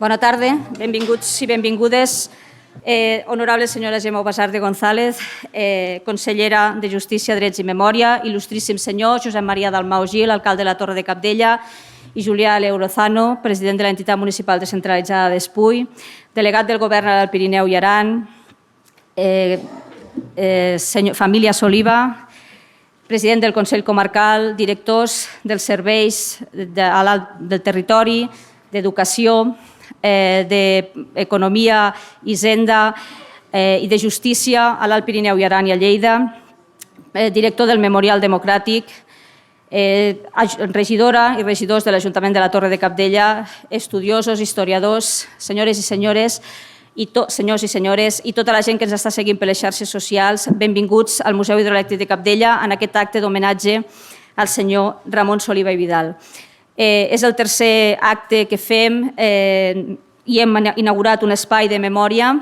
Bona tarda, benvinguts i benvingudes. Honorable senyora Gemma Basarde González, consellera de Justícia, Drets i Memòria, il·lustríssim senyor Josep Maria Dalmau Gil, alcalde de la Torre de Cabdella, i Julià Leurozano, president de l'entitat municipal descentralitzada d'Espull, delegat del govern al Pirineu i Aran, família Soliva, president del Consell Comarcal, directors dels serveis del territori, d'educació, d'Economia, Hisenda i de Justícia a l'Alt Pirineu i Aran i a Lleida, director del Memorial Democràtic, regidora i regidors de l'Ajuntament de la Torre de Cabdella, estudiosos, historiadors, senyores i senyores, senyors i senyores, i tota la gent que ens està seguint per les xarxes socials, benvinguts al Museu Hidroelèctric de Cabdella en aquest acte d'homenatge al senyor Ramon Soliva i Vidal. És el tercer acte que fem i hem inaugurat un espai de memòria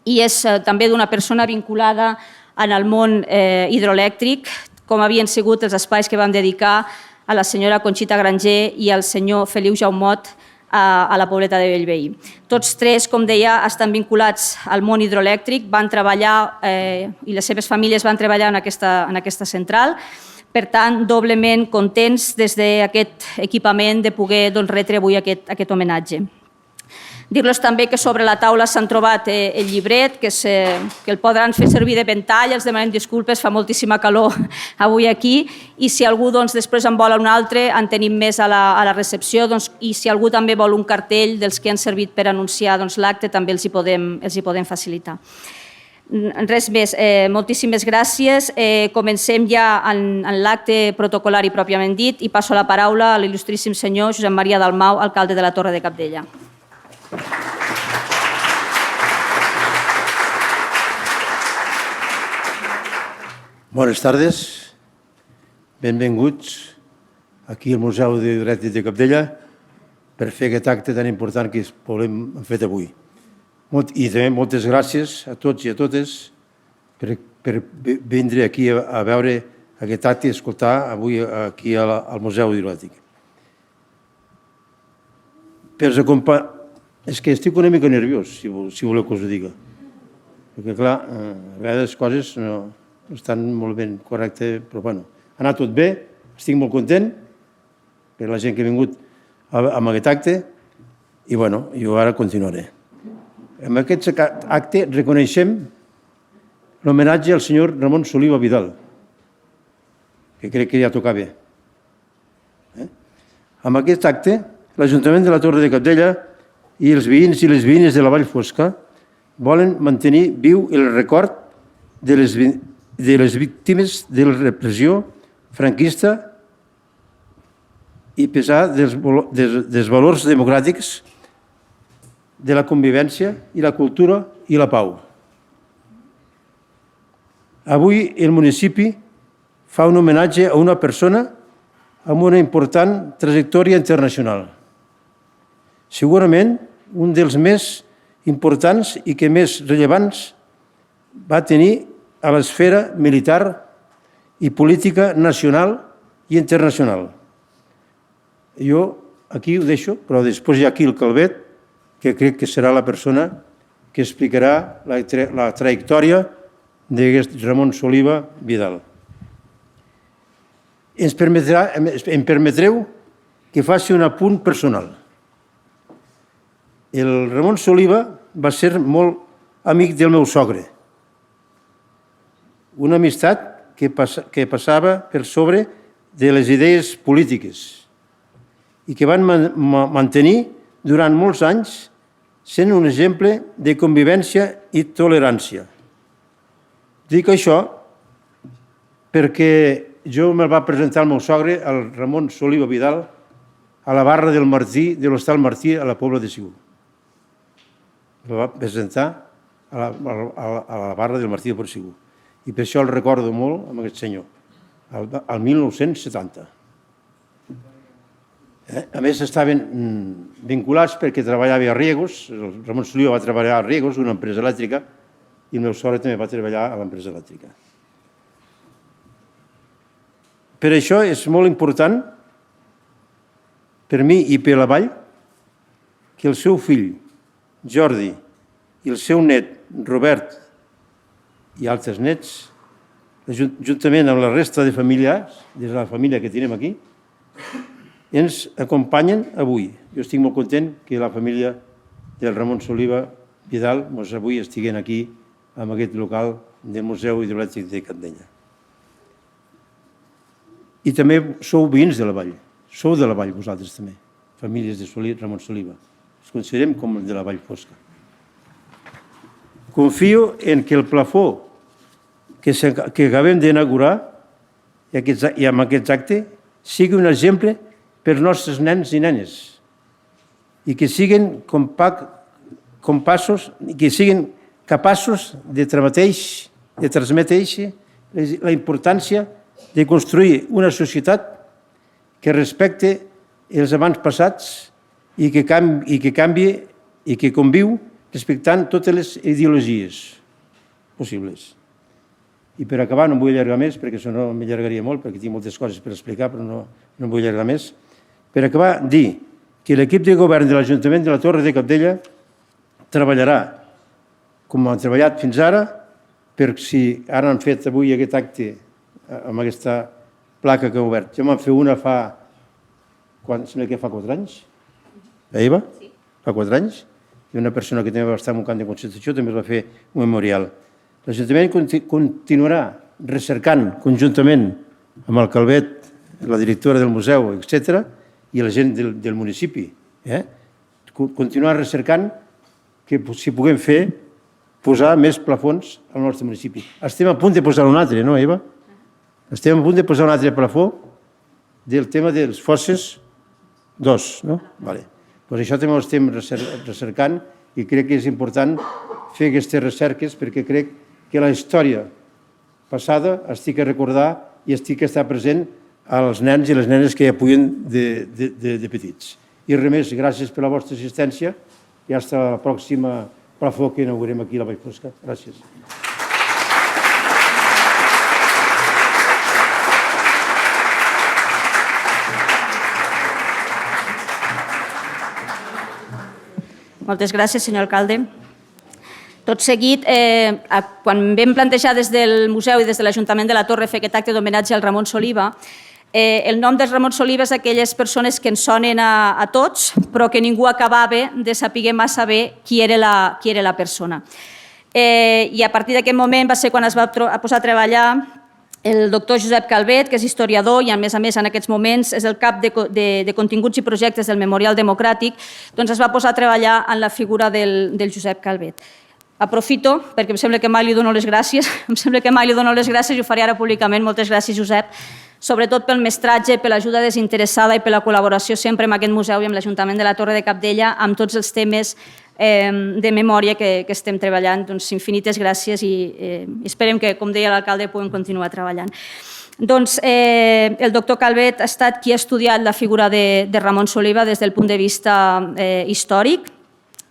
i és també d'una persona vinculada al món hidroelèctric, com havien sigut els espais que vam dedicar a la senyora Conxita Granger i al senyor Feliu Jaumot a la Pobleta de Bellvei. Tots tres, com deia, estan vinculats al món hidroelèctric, van treballar i les seves famílies van treballar en aquesta central. Per tant, doblement contents des d'aquest equipament de poder retre avui aquest homenatge. Dir-los també que sobre la taula s'han trobat el llibret, que el podran fer servir de ventall, els demanem disculpes, fa moltíssima calor avui aquí, i si algú després en vol un altre, en tenim més a la recepció, i si algú també vol un cartell dels que han servit per anunciar l'acte, també els hi podem facilitar. Res més, moltíssimes gràcies. Comencem ja en l'acte protocolari pròpiament dit i passo la paraula a l'il·lustríssim senyor Josep Maria Dalmau, alcalde de la Torre de Cabdella. Bones tardes, benvinguts aquí al Museu Hidroelèctric de Cabdella per fer aquest acte tan important que hem fet avui. I també moltes gràcies a tots i a totes per vindre aquí a veure aquest acte i escoltar avui aquí al Museu Hidroelèctric. És que estic una mica nerviós, si voleu que us ho digui. Perquè, clar, a vegades les coses no estan molt ben correctes, però bueno, ha anat tot bé, estic molt content per la gent que ha vingut amb aquest acte i, bueno, jo ara continuaré. En aquest acte reconeixem l'homenatge al senyor Ramon Soliva Vidal, que crec que ja tocava. Amb aquest acte, l'Ajuntament de la Torre de Cabdella i els veïns i les veïnes de la Vall Fosca volen mantenir viu el record de les víctimes de la repressió franquista i pesar dels valors democràtics de la convivència i la cultura i la pau. Avui el municipi fa un homenatge a una persona amb una important trajectòria internacional. Segurament un dels més importants i que més rellevants va tenir a l'esfera militar i política nacional i internacional. Jo aquí ho deixo, però després hi ha aquí el Calvet, que crec que serà la persona que explicarà la trajectòria d'aquest Ramon Soliva Vidal. Em permetreu que faci un apunt personal. El Ramon Soliva va ser molt amic del meu sogre. Una amistat que passava per sobre de les idees polítiques i que van mantenir durant molts anys sent un exemple de convivència i tolerància. Dic això perquè jo me'l va presentar el meu sogre, el Ramon Soliva Vidal, a la barra del Martí, de l'Hostal Martí, a la Pobla de Segur. El va presentar a la barra del Martí de Segur. I per això el recordo molt amb aquest senyor, el 1970. A més, estaven vinculats perquè treballava a Riegos, el Ramon Soliva va treballar a Riegos, una empresa elèctrica, i el meu sogre també va treballar a l'empresa elèctrica. Per això és molt important, per mi i per la Vall, que que el seu fill, Jordi, i el seu net, Robert, i altres nets, juntament amb la resta de familiars, des de la família que tenim aquí, ens acompanyen avui. Jo estic molt content que la família del Ramon Soliva Vidal avui estiguen aquí en aquest local del Museu Hidroelèctric de Cabdella. I també sou veïns de la vall. Sou de la vall, vosaltres també, famílies de Ramon Soliva. Us considerem com de la vall fosca. Confio en que el plafó que acabem d'inaugurar i amb aquest acte sigui un exemple per als nostres nens i nenes i que siguin capaços de transmetre la importància de construir una societat que respecte els avantpassats i que canvi i que conviu respectant totes les ideologies possibles. I per acabar, no em vull allargar més, perquè si no m'allargaria molt, perquè tinc moltes coses per explicar, però no em vull allargar més. Per acabar, dir que l'equip de govern de l'Ajuntament de la Torre de Cabdella treballarà, com han treballat fins ara, per si ara han fet avui aquest acte amb aquesta placa que ha obert. Jo me'n fer una sembla que fa 4 anys. Eva? Sí. Fa 4 anys. I una persona que també va estar en un camp de concentració també es va fer un memorial. L'Ajuntament continuarà recercant conjuntament amb el Calvet, la directora del museu, etc., i la gent del municipi. Continuar recercant que si puguem posar més plafons al nostre municipi. Estem a punt de posar un altre, no, Eva? Estem a punt de posar un altre plafó del tema dels fosses 2, no? Doncs això també ho estem recercant i crec que és important fer aquestes recerques perquè crec que la història passada estic a recordar i estic a estar present als nens i les nenes que hi apugen de petits. I res més, gràcies per la vostra assistència i fins a la pròxima plafó que inaugurem aquí a la Vall Fosca. Gràcies. Moltes gràcies, senyor alcalde. Tot seguit, quan vam plantejar des del museu i des de l'Ajuntament de la Torre fer aquest acte d'homenatge al Ramon Soliva, el nom del Ramon Soliva és d'aquelles persones que ens sonen a tots, però que ningú acabava de saber massa bé qui era la persona. I a partir d'aquest moment va ser quan es va posar a treballar el doctor Josep Calvet, que és historiador i, a més, en aquests moments és el cap de continguts i projectes del Memorial Democràtic, doncs es va posar a treballar en la figura del Josep Calvet. Aprofito, perquè em sembla que mai li dono les gràcies, i ho faré ara públicament. Moltes gràcies, Josep, sobretot pel mestratge, per l'ajuda desinteressada i per la col·laboració sempre amb aquest museu i amb l'Ajuntament de la Torre de Cabdella, amb tots els temes de memòria que estem treballant. Doncs infinites gràcies i esperem que, com deia l'alcalde, puguem continuar treballant. Doncs el doctor Calvet ha estat qui ha estudiat la figura de Ramon Soliva des del punt de vista històric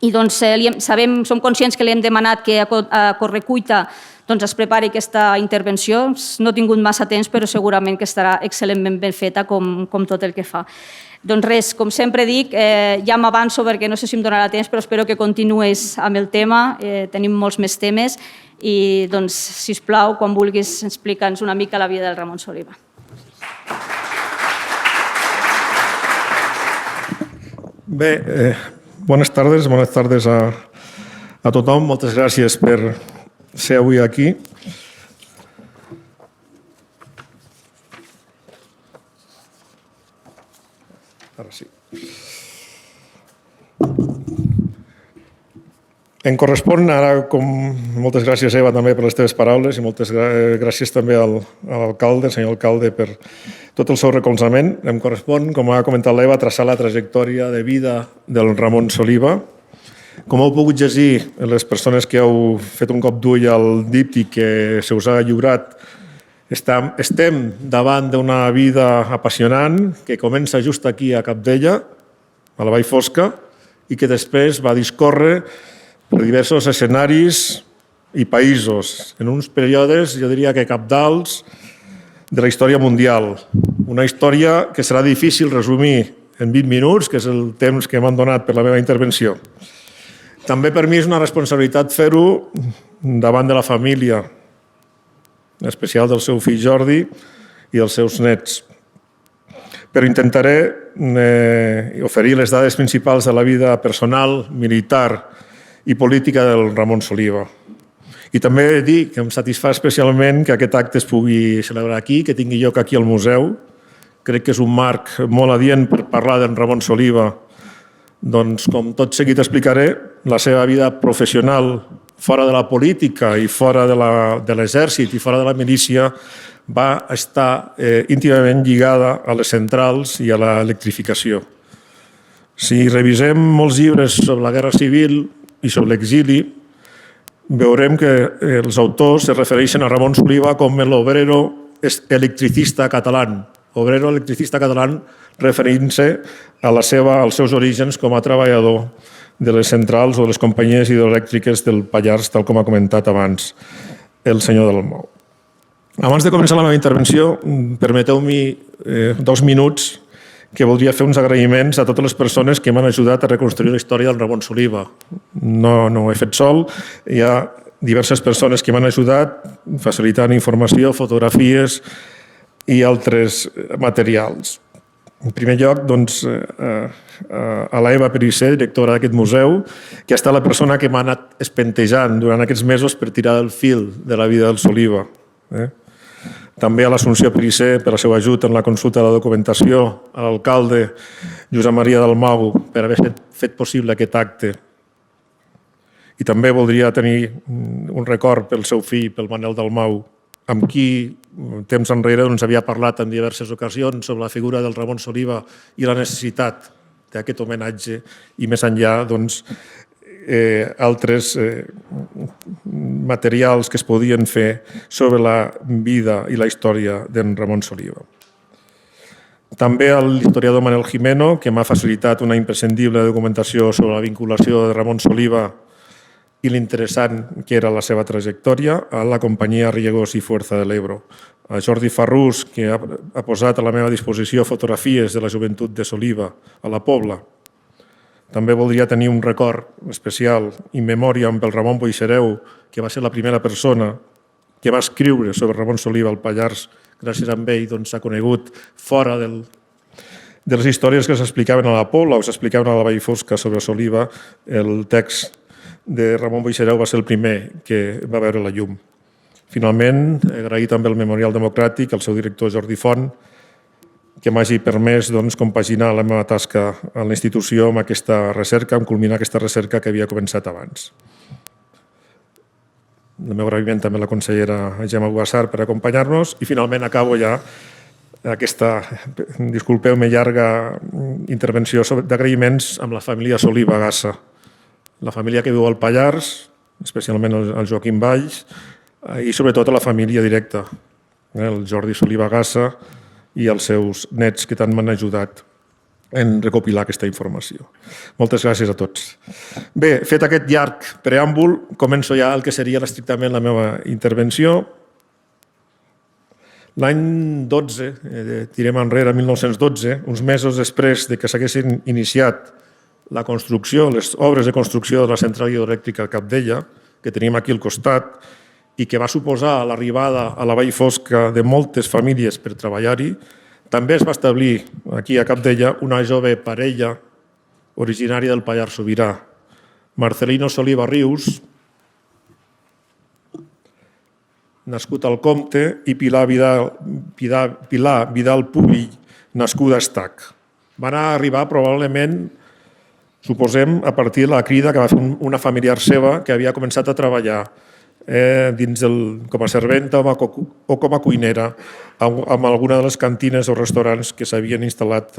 i som conscients que li hem demanat que a correcuita es prepari aquesta intervenció. No ha tingut massa temps, però segurament que estarà excel·lentment ben feta com tot el que fa. Doncs res, com sempre dic, ja m'avanço perquè no sé si em donarà temps, però espero que continuïs amb el tema. Tenim molts més temes i, sisplau, quan vulguis, explica'ns una mica la vida del Ramon Soliva. Bé, bones tardes a tothom. Moltes gràcies per ser avui aquí. Ara sí. Em correspon ara, moltes gràcies, Eva, també per les teves paraules i moltes gràcies també al senyor alcalde, per tot el seu recolzament. Em correspon, com ha comentat l'Eva, traçar la trajectòria de vida del Ramon Soliva. Com heu pogut llegir, les persones que heu fet un cop d'ull al díptic que se us ha lliurat, estem davant d'una vida apassionant que comença just aquí a Cabdella, a la Vall Fosca, i que després va discórrer per diversos escenaris i països, en uns períodes, jo diria que cabdals, de la història mundial. Una història que serà difícil resumir 20 minuts, que és el temps que m'han donat per la meva intervenció. També per mi és una responsabilitat fer-ho davant de la família, en especial del seu fill Jordi i dels seus nets. Però intentaré oferir les dades principals de la vida personal, militar i política del Ramon Soliva. I també dir que em satisfà especialment que aquest acte es pugui celebrar aquí, que tingui lloc aquí al museu. Crec que és un marc molt adient per parlar d'en Ramon Soliva. Doncs, com tot seguit explicaré, la seva vida professional fora de la política i fora de l'exèrcit i fora de la milícia va estar íntimament lligada a les centrals i a l'electrificació. Si revisem molts llibres sobre la Guerra Civil i sobre l'exili, veurem que els autors es refereixen a Ramon Soliva com l'obrero electricista català, obrero electricista català referint-se als seus orígens com a treballador de les centrals o de les companyies hidroelèctriques del Pallars, tal com ha comentat abans el senyor Dalmau. Abans de començar la meva intervenció, permeteu-me 2 minuts que voldria fer uns agraïments a totes les persones que m'han ajudat a reconstruir la història del Ramon Soliva. No ho he fet sol, hi ha diverses persones que m'han ajudat facilitant informació, fotografies i altres materials. En primer lloc, doncs, a l'Eva Perissé, directora d'aquest museu, que ha estat la persona que m'ha anat espentejant durant aquests mesos per tirar el fil de la vida del Soliva. També a l'Assumpció Perissé per el seu ajut en la consulta de la documentació, a l'alcalde Josep Maria Dalmau per haver fet possible aquest acte. I també voldria tenir un record pel seu fill, pel Manel Dalmau, amb qui temps enrere havia parlat en diverses ocasions sobre la figura del Ramon Soliva i la necessitat d'aquest homenatge i més enllà altres materials que es podien fer sobre la vida i la història d'en Ramon Soliva. També a l'historiador Manel Jimeno, que m'ha facilitat una imprescindible documentació sobre la vinculació de Ramon Soliva i l'interessant que era la seva trajectòria a la companyia Riegos i Fuerza de l'Ebro. A Jordi Farrús, que ha posat a la meva disposició fotografies de la joventut de Soliva, a la Pobla. També voldria tenir un record especial in memòria amb el Ramon Boixereu, que va ser la primera persona que va escriure sobre Ramon Soliva al Pallars. Gràcies a ell s'ha conegut fora de les històries que s'explicaven a la Pobla o s'explicaven a la Vall Fosca sobre Soliva. El text de Ramon Boixereu va ser el primer que va veure la llum. Finalment, agrair també al Memorial Democràtic, al seu director Jordi Font, que m'hagi permès compaginar la meva tasca a la institució amb aquesta recerca, amb culminar aquesta recerca que havia començat abans. El meu agraïment també a la consellera Gemma Guassar per acompanyar-nos i finalment acabo ja aquesta, disculpeu-me, llarga intervenció d'agraïments amb la família Soliva Gassa, la família que viu al Pallars, especialment el Joaquim Valls, i sobretot a la família directa, el Jordi Soliva Gassa i els seus nets que tant m'han ajudat en recopilar aquesta informació. Moltes gràcies a tots. Bé, fet aquest llarg preàmbul, començo ja el que seria estrictament la meva intervenció. L'any 12, tirem enrere, 1912, uns mesos després de que s'haguessin iniciat la construcció, les obres de construcció de la central hidroelèctrica Capdella, que tenim aquí al costat, i que va suposar l'arribada a la Vall Fosca de moltes famílies per treballar-hi, també es va establir aquí a Capdella una jove parella originària del Pallars Sobirà, Marcelino Soliva Rius, nascut al Comte, i Pilar Vidal Pubill, nascuda a Estac. Van arribar probablement, suposem, a partir de la crida que va fer una familiar seva que havia començat a treballar com a serventa o com a cuinera amb alguna de les cantines o restaurants que s'havien instal·lat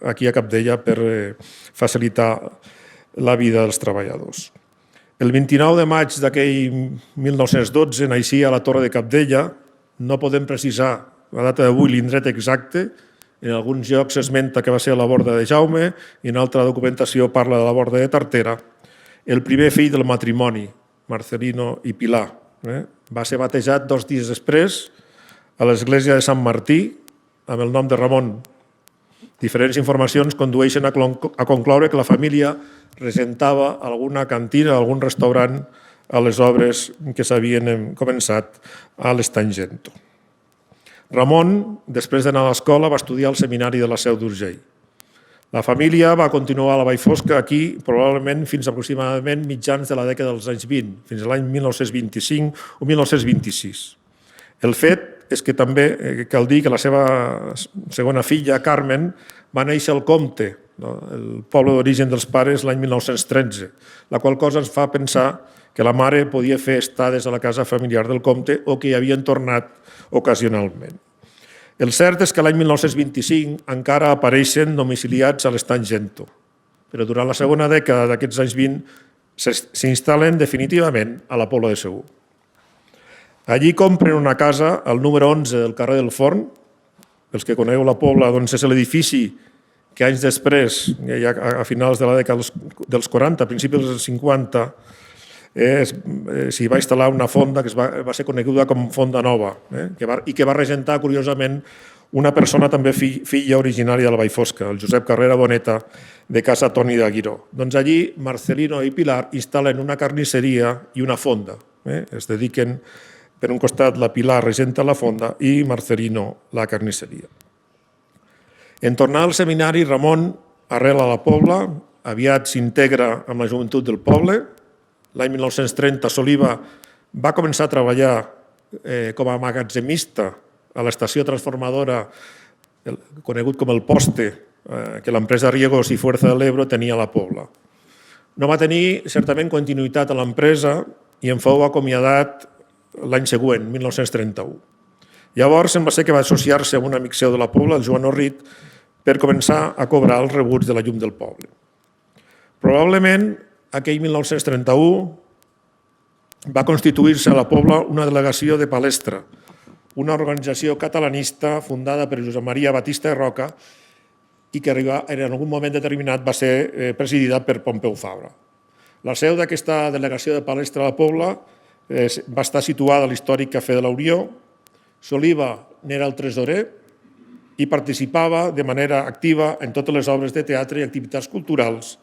aquí a Capdella per facilitar la vida dels treballadors. El 29 de maig d'aquell 1912 naixia a la Torre de Capdella. No podem precisar la data d'avui, l'indret exacte. En alguns llocs s'esmenta que va ser a la Borda de Jaume i en altra documentació parla de la Borda de Tartera. El primer fill del matrimoni, Marcelino i Pilar. Va ser batejat 2 dies després a l'església de Sant Martí amb el nom de Ramon. Diferents informacions condueixen a concloure que la família regentava alguna cantina, algun restaurant a les obres que s'havien començat a l'Estangento. Ramon, després d'anar a l'escola, va estudiar al seminari de la Seu d'Urgell. La família va continuar a la Vall Fosca aquí probablement fins aproximadament mitjans de la dècada dels anys 20, fins a l'any 1925 o 1926. El fet és que també cal dir que la seva segona filla, Carmen, va néixer al Comte, el poble d'origen dels pares, l'any 1913, la qual cosa ens fa pensar que la mare podia fer estades a la casa familiar del Comte o que hi havien tornat ocasionalment. El cert és que l'any 1925 encara apareixen domiciliats a l'Estangento, però durant la segona dècada d'aquests anys 20 s'instal·len definitivament a la Pobla de Segur. Allí compren una casa al número 11 del carrer del Forn. Els que conegueu la Pobla, doncs és l'edifici que anys després, ja a finals de la dècada dels 40, a principis dels 50, s'hi va instal·lar una fonda que va ser coneguda com Fonda Nova i que va regentar, curiosament, una persona també filla originària de la Vall Fosca, el Josep Carrera Boneta, de casa Toni d'Aguiró. Doncs allí Marcelino i Pilar instal·len una carnisseria i una fonda. Es dediquen, per un costat, la Pilar regenta la fonda i Marcelino la carnisseria. En tornar al seminari, Ramon arrela a la Pobla, aviat s'integra amb la joventut del poble. L'any 1930, Soliva va començar a treballar com a magatzemista a l'estació transformadora, conegut com el Poste, que l'empresa Riegos i Fuerza del Ebro tenia a la Pobla. No va tenir, certament, continuïtat a l'empresa i en fou acomiadat l'any següent, 1931. Llavors, sembla ser que va associar-se amb un amic seu de la Pobla, el Joan Orrit, per començar a cobrar els rebuts de la llum del poble. Probablement, aquell 1931 va constituir-se a la Pobla una delegació de Palestra, una organització catalanista fundada per Josep Maria Batista de Roca i que en algun moment determinat va ser presidida per Pompeu Fabra. La seu d'aquesta delegació de Palestra a la Pobla va estar situada a l'històric Cafè de la Unió. Soliva n'era el tresorer i participava de manera activa en totes les obres de teatre i activitats culturals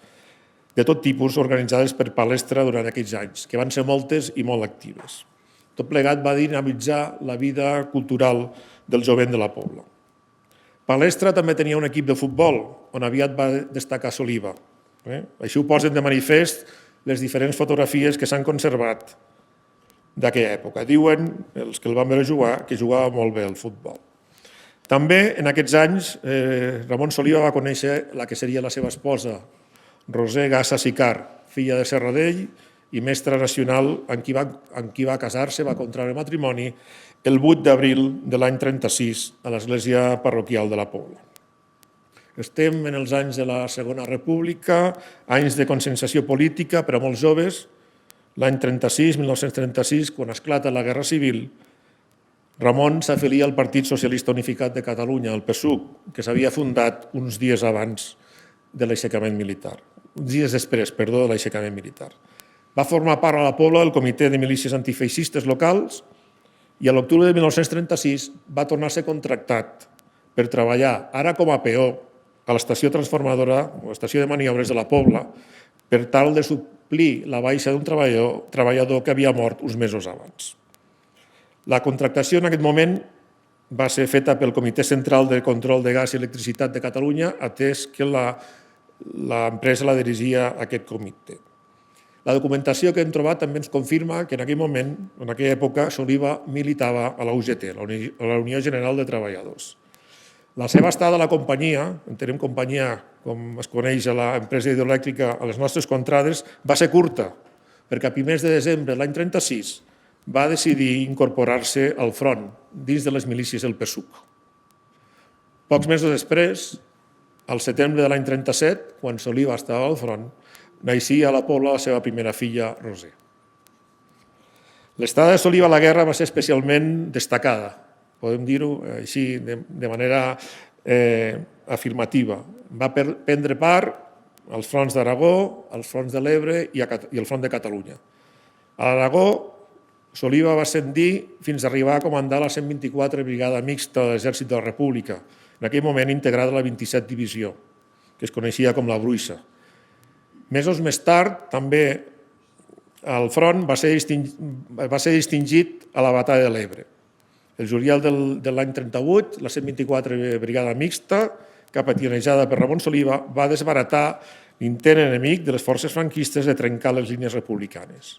de tot tipus organitzades per Palestra durant aquells anys, que van ser moltes i molt actives. Tot plegat va dinamitzar la vida cultural del jovent de la Pobla. Palestra també tenia un equip de futbol, on aviat va destacar Soliva. Així ho posen de manifest les diferents fotografies que s'han conservat d'aquella època. Diuen, els que el van veure jugar, que jugava molt bé el futbol. També, en aquests anys, Ramon Soliva va conèixer la que seria la seva esposa, Roser Gassa Sicart, filla de Serradell i mestra nacional amb qui va casar-se, va contraure matrimoni el 8 d'abril de l'any 36 a l'església parroquial de la Pobla. Estem en els anys de la Segona República, anys de consensació política per a molts joves. L'any 1936, quan esclata la Guerra Civil, Ramon s'afilia al Partit Socialista Unificat de Catalunya, el PSUC, que s'havia fundat uns dies abans de l'aixecament militar. Uns dies després, de l'aixecament militar. Va formar part a la Pobla del Comitè de Milícies Antifeixistes locals i a l'octubre de 1936 va tornar a ser contractat per treballar, ara com a peó, a l'estació transformadora o estació de maniobres de la Pobla, per tal de suplir la baixa d'un treballador que havia mort uns mesos abans. La contractació en aquest moment va ser feta pel Comitè Central de Control de Gas i Electricitat de Catalunya, atès que l'empresa la dirigia aquest comitè. La documentació que hem trobat també ens confirma que en aquell moment, en aquella època, Soliva militava a la UGT, la Unió General de Treballadors. La seva estada a la companyia, entenem companyia com es coneix a l'empresa hidroelèctrica a les nostres contrades, va ser curta, perquè a primers de desembre de l'any 36 va decidir incorporar-se al front dins de les milícies del PSUC. Pocs mesos després, al setembre de l'any 37, quan Soliva estava al front, naixia a la Pobla la seva primera filla, Roser. L'estada de Soliva a la guerra va ser especialment destacada, podem dir-ho així de manera afirmativa. Va prendre part als fronts d'Aragó, als fronts de l'Ebre i al front de Catalunya. A l'Aragó, Soliva va ascendir fins a arribar a comandar la 124 Brigada Mixta de l'Exèrcit de la República en aquell moment integrada a la 27 Divisió, que es coneixia com la Bruixa. Mesos més tard, també al front va ser distingit a la Batalla de l'Ebre. El juliol de l'any 38, la 124 Brigada Mixta, capitanejada per Ramon Soliva, va desbaratar l'intent enemic de les forces franquistes de trencar les línies republicanes.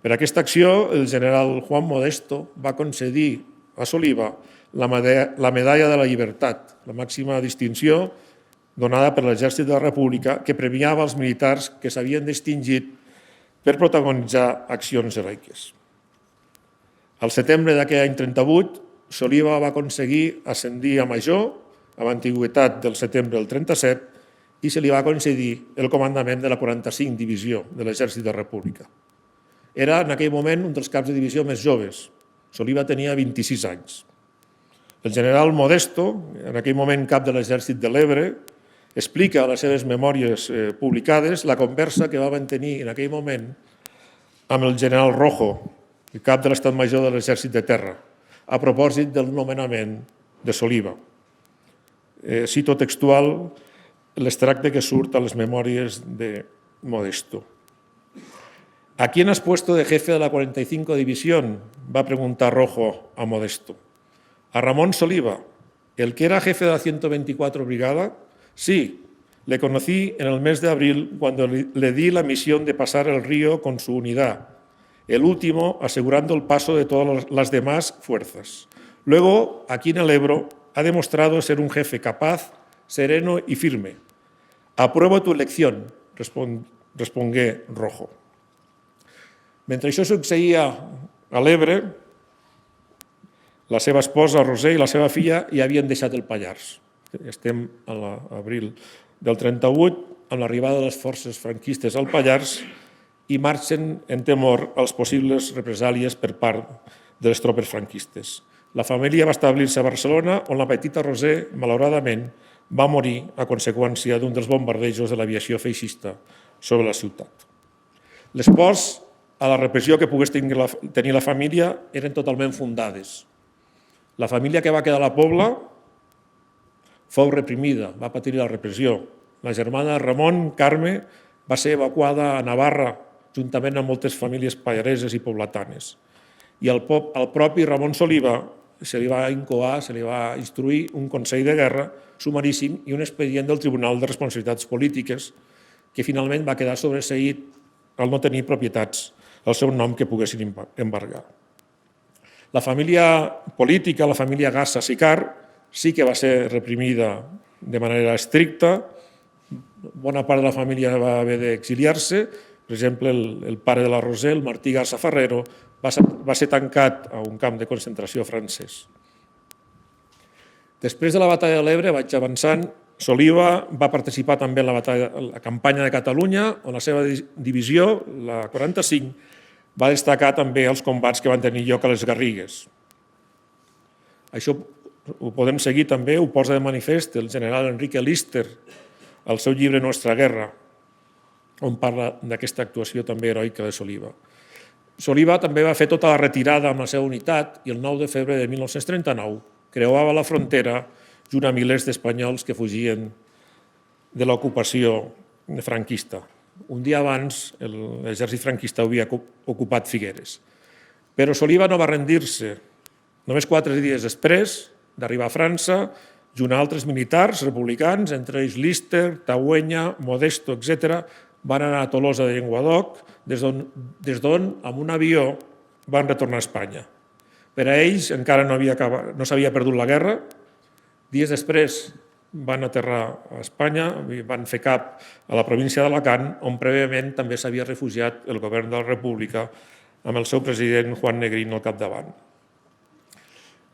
Per aquesta acció, el general Juan Modesto va concedir a Soliva la Medalla de la Llibertat, la màxima distinció donada per l'Exèrcit de la República que premiava els militars que s'havien distingit per protagonitzar accions heroiques. Al setembre d'aquell any 38, Soliva va aconseguir ascendir a major amb antiguitat del setembre del 37 i se li va concedir el comandament de la 45 Divisió de l'Exèrcit de la República. Era en aquell moment un dels caps de divisió més joves. Soliva tenia 26 anys. El general Modesto, en aquell moment cap de l'Exèrcit de l'Ebre, explica a les seves memòries publicades la conversa que va mantenir en aquell moment amb el general Rojo, el cap de l'Estat Major de l'Exèrcit de Terra, a propòsit del nomenament de Soliva. Cito textual l'extracte que surt a les memòries de Modesto. ¿A quién has puesto de jefe de la 45 División?, va a preguntar Rojo a Modesto. A Ramón Soliva, el que era jefe de la 124 Brigada. Sí, le conocí en el mes de abril cuando le di la misión de pasar el río con su unidad, el último asegurando el paso de todas las demás fuerzas. Luego, aquí en el Ebro, ha demostrado ser un jefe capaz, sereno y firme. Apruebo tu elección, respongué Rojo. Mentre això succeïa a l'Ebre, la seva esposa, Roser, i la seva filla ja havien deixat el Pallars. Estem a l'abril del 38, amb l'arribada de les forces franquistes al Pallars i marxen en temor als possibles represàlies per part de les tropes franquistes. La família va establir-se a Barcelona, on la petita Roser, malauradament, va morir a conseqüència d'un dels bombardejos de l'aviació feixista sobre la ciutat. Les pors a la repressió que pogués tenir la família eren totalment fundades. La família que va quedar a la Pobla fou reprimida, va patir la repressió. La germana Ramon, Carme, va ser evacuada a Navarra juntament amb moltes famílies pallareses i poblatanes. I al propi Ramon Soliva se li va incoar, se li va instruir un consell de guerra sumaríssim i un expedient del Tribunal de Responsabilitats Polítiques que finalment va quedar sobreseït al no tenir propietats al seu nom que poguessin embargar. La família política, la família Gassa-Sicard, sí que va ser reprimida de manera estricta. Bona part de la família va haver d'exiliar-se. Per exemple, el pare de la Roser, el Martí Gassa Ferrero, va ser tancat a un camp de concentració francès. Després de la batalla de l'Ebre, vaig avançant, Soliva va participar també en la campanya de Catalunya, on la seva divisió, la 45, va destacar també els combats que van tenir lloc a les Garrigues. Això ho podem seguir també, ho posa de manifest el general Enrique Lister al seu llibre Nuestra Guerra, on parla d'aquesta actuació també heroica de Soliva. Soliva també va fer tota la retirada amb la seva unitat i el 9 de febrer de 1939 creuava la frontera junt a milers d'espanyols que fugien de l'ocupació franquista. Un dia abans, l'exèrcit franquista havia ocupat Figueres. Però Soliva no va rendir-se. Només 4 dies després d'arribar a França, junt a altres militars republicans, entre ells Lister, Tauenya, Modesto, etc., van anar a Tolosa de Llenguadoc, des d'on, amb un avió, van retornar a Espanya. Per a ells encara no s'havia perdut la guerra. Dies després van aterrar a Espanya i van fer cap a la província d'Alacant, on prèviament també s'havia refugiat el govern de la República amb el seu president Juan Negrín al capdavant.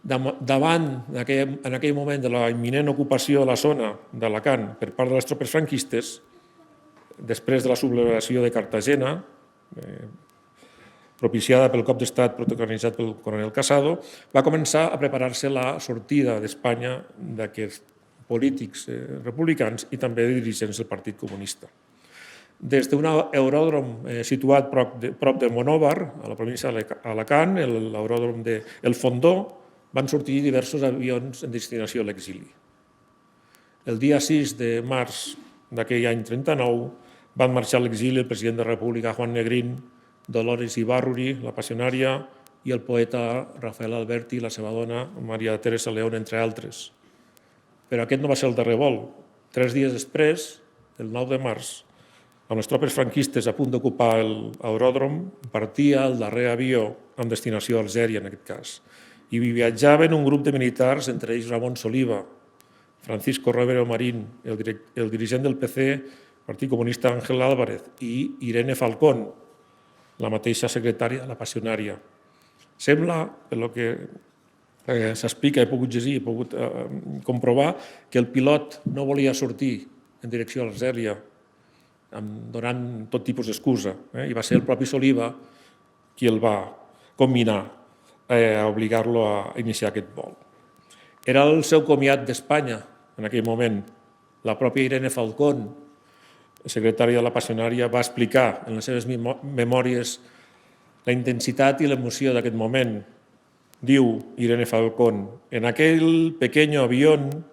Davant, en aquell moment, de la imminent ocupació de la zona d'Alacant per part de les tropes franquistes, després de la sublevació de Cartagena, propiciada pel cop d'estat protagonitzat pel coronel Casado, va començar a preparar-se la sortida d'Espanya d'aquests polítics republicans i també de dirigents del Partit Comunista. Des d'un aeròdrom situat prop de Monòvar, a la província d'Alacant, l'aeròdrom d'El Fondó, van sortir diversos avions en destinació a l'exili. El dia 6 de març d'aquell any 39 van marxar a l'exili el president de la República, Juan Negrín, Dolores Ibarruri, la passionària, i el poeta Rafael Alberti i la seva dona, Maria Teresa León, entre altres. Però aquest no va ser el darrer vol. 3 dies després, el 9 de març, amb les tropes franquistes a punt d'ocupar l'aeròdrom, partia el darrer avió amb destinació a Algèria, en aquest cas. I viatjaven un grup de militars, entre ells Ramon Soliva, Francisco Romero Marín, el dirigent del PC, Partit Comunista Ángel Álvarez, i Irene Falcón, la mateixa secretària de la passionària. Sembla, per el que s'explica, he pogut llegir, he pogut comprovar, que el pilot no volia sortir en direcció a Algèria, donant tot tipus d'excusa, i va ser el propi Soliva qui el va combinar a obligar-lo a iniciar aquest vol. Era el seu comiat d'Espanya en aquell moment. La pròpia Irene Falcón, secretària de la passionària, va explicar en les seves memòries la intensitat i l'emoció d'aquest moment. Diu Irene Falcón: en aquel pequeño avión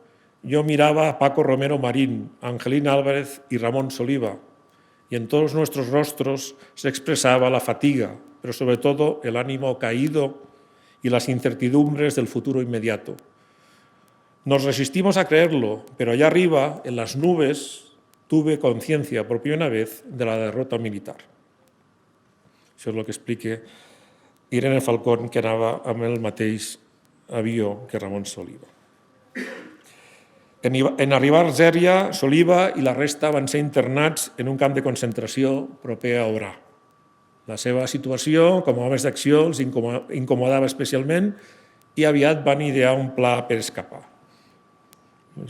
yo miraba a Paco Romero Marín, a Angelina Álvarez y Ramón Soliva, y en todos nuestros rostros se expresaba la fatiga, pero sobre todo el ánimo caído y las incertidumbres del futuro inmediato. Nos resistimos a creerlo, pero allá arriba, en las nubes, tuve conciencia por primera vez de la derrota militar. Això és el que explica Irene Falcón, que anava amb el mateix avió que Ramon Soliva. En arribar a Algèria, Soliva i la resta van ser internats en un camp de concentració proper a Orà. La seva situació com a homes d'acció els incomodava especialment i aviat van idear un pla per escapar.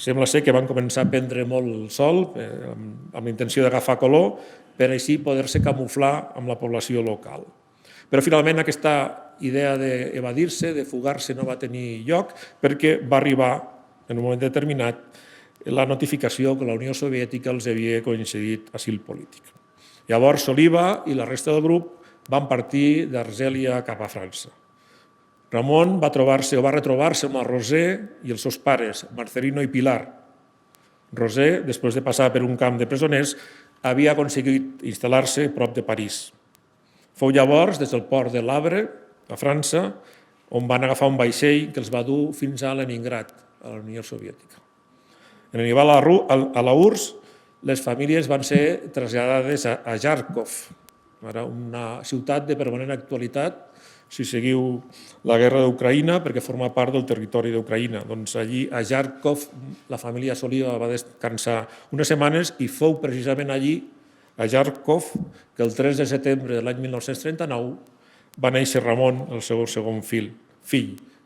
Sembla ser que van començar a prendre molt el sol amb la intenció d'agafar color per així poder-se camuflar amb la població local. Però finalment aquesta idea d'evadir-se, de fugar-se, no va tenir lloc perquè va arribar en un moment determinat la notificació que la Unió Soviètica els havia concedit asil polític. Llavors Soliva i la resta del grup van partir d'Argèlia cap a França. Ramon va retrobar-se amb el Roser i els seus pares, Marcelino i Pilar. Roser, després de passar per un camp de presoners, havia aconseguit instal·lar-se prop de París. Fou llavors des del port de l'Havre, a França, on van agafar un vaixell que els va dur fins a Leningrad, a la Unió Soviètica. En arribar a la URSS, les famílies van ser traslladades a Kharkov, una ciutat de permanent actualitat si seguiu la guerra d'Ucraïna, perquè forma part del territori d'Ucraïna. Doncs allí, a Kharkov, la família Soliva va descansar unes setmanes i fou precisament allí, a Kharkov, que el 3 de setembre de l'any 1939 va néixer Ramon, el seu segon fill,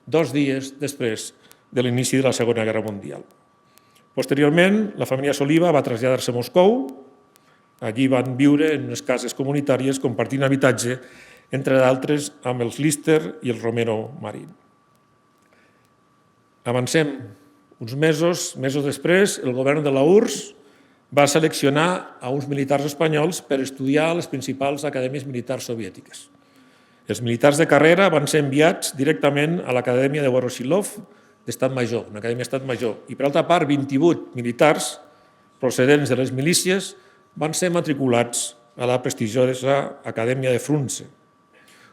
2 dies després de l'inici de la Segona Guerra Mundial. Posteriorment, la família Soliva va traslladar-se a Moscou. Allí van viure en unes cases comunitàries compartint habitatge, entre d'altres amb els Lister i el Romero Marín. Avancem uns mesos després, el govern de la URSS va seleccionar a uns militars espanyols per estudiar a les principals acadèmies militars soviètiques. Els militars de carrera van ser enviats directament a l'Acadèmia de Voroshilov d'Estat Major, una acadèmia d'Estat Major. I per altra part, 28 militars procedents de les milícies van ser matriculats a la prestigiosa Acadèmia de Frunze.